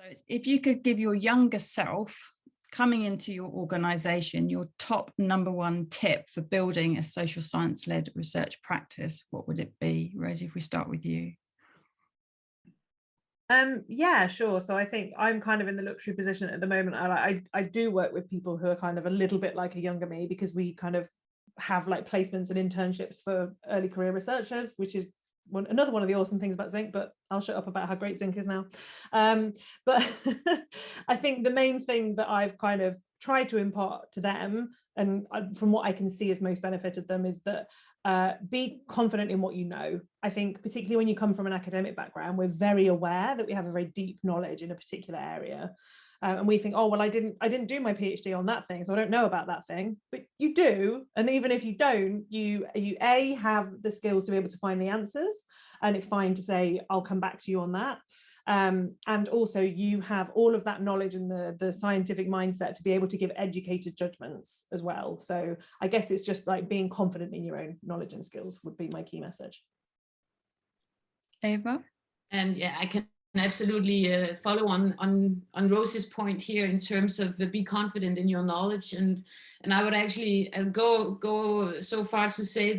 So if you could give your younger self coming into your organization, your top #1 tip for building a social science-led research practice, what would it be? Rosie, if we start with you. Yeah, sure. So I think I'm kind of in the luxury position at the moment. I do work with people who are kind of a little bit like a younger me, because we kind of have like placements and internships for early career researchers, which is another one of the awesome things about Zinc, but I'll shut up about how great Zinc is now. But I think the main thing that I've kind of tried to impart to them, and from what I can see has most benefited them, is that be confident in what you know. I think particularly when you come from an academic background, we're very aware that we have a very deep knowledge in a particular area. And we think, oh, well, I didn't do my PhD on that thing, so I don't know about that thing. But you do, and even if you don't, you have the skills to be able to find the answers, and it's fine to say, I'll come back to you on that. And also you have all of that knowledge and the scientific mindset to be able to give educated judgments as well. So I guess it's just like being confident in your own knowledge and skills would be my key message. Eva? And yeah, I can absolutely follow on Rosie's point here in terms of be confident in your knowledge, and I would actually go so far to say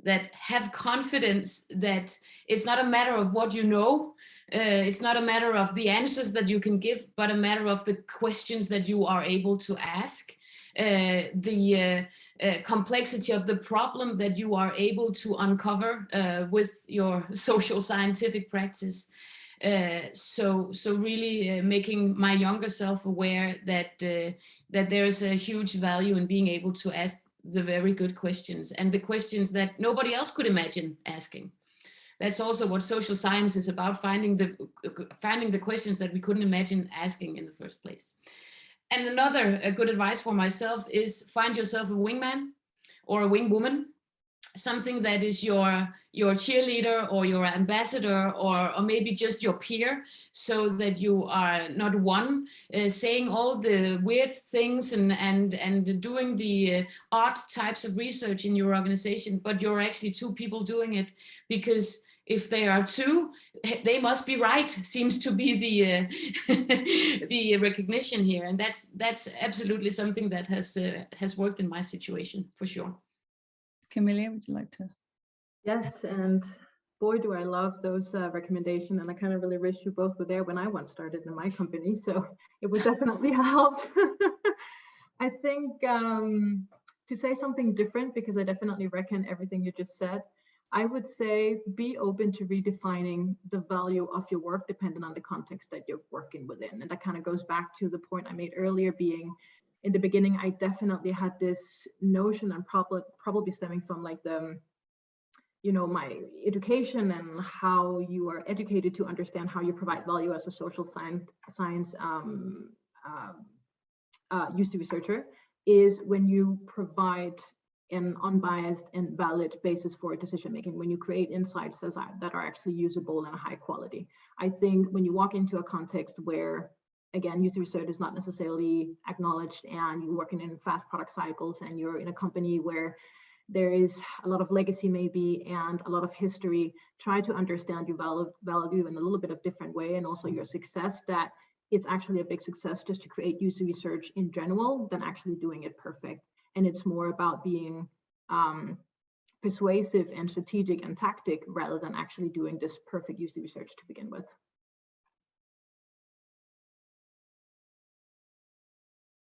that have confidence that it's not a matter of what you know, it's not a matter of the answers that you can give, but a matter of the questions that you are able to ask, the complexity of the problem that you are able to uncover with your social scientific practice. So really making my younger self aware that that there is a huge value in being able to ask the very good questions, and the questions that nobody else could imagine asking. That's also what social science is about, finding the questions that we couldn't imagine asking in the first place. And another good advice for myself is find yourself a wingman or a wingwoman, something that is your cheerleader or your ambassador, or maybe just your peer, so that you are not one saying all the weird things and doing the odd types of research in your organization, but you're actually two people doing it, because if they are two, they must be right, seems to be the the recognition here. And that's absolutely something that has worked in my situation for sure. Camilia, would you like to? Yes, and boy, do I love those recommendations, and I kind of really wish you both were there when I once started in my company, so it would definitely help. I think to say something different, because I definitely reckon everything you just said, I would say be open to redefining the value of your work depending on the context that you're working within. And that kind of goes back to the point I made earlier, being in the beginning, I definitely had this notion, and probably stemming from like the, you know, my education and how you are educated to understand how you provide value as a social science UC researcher, is when you provide an unbiased and valid basis for decision making, when you create insights that are actually usable and high quality. I think when you walk into a context where, again, user research is not necessarily acknowledged, and you're working in fast product cycles, and you're in a company where there is a lot of legacy maybe and a lot of history, try to understand your value in a little bit of different way, and also your success, that it's actually a big success just to create user research in general than actually doing it perfect. And it's more about being persuasive and strategic and tactic rather than actually doing this perfect user research to begin with.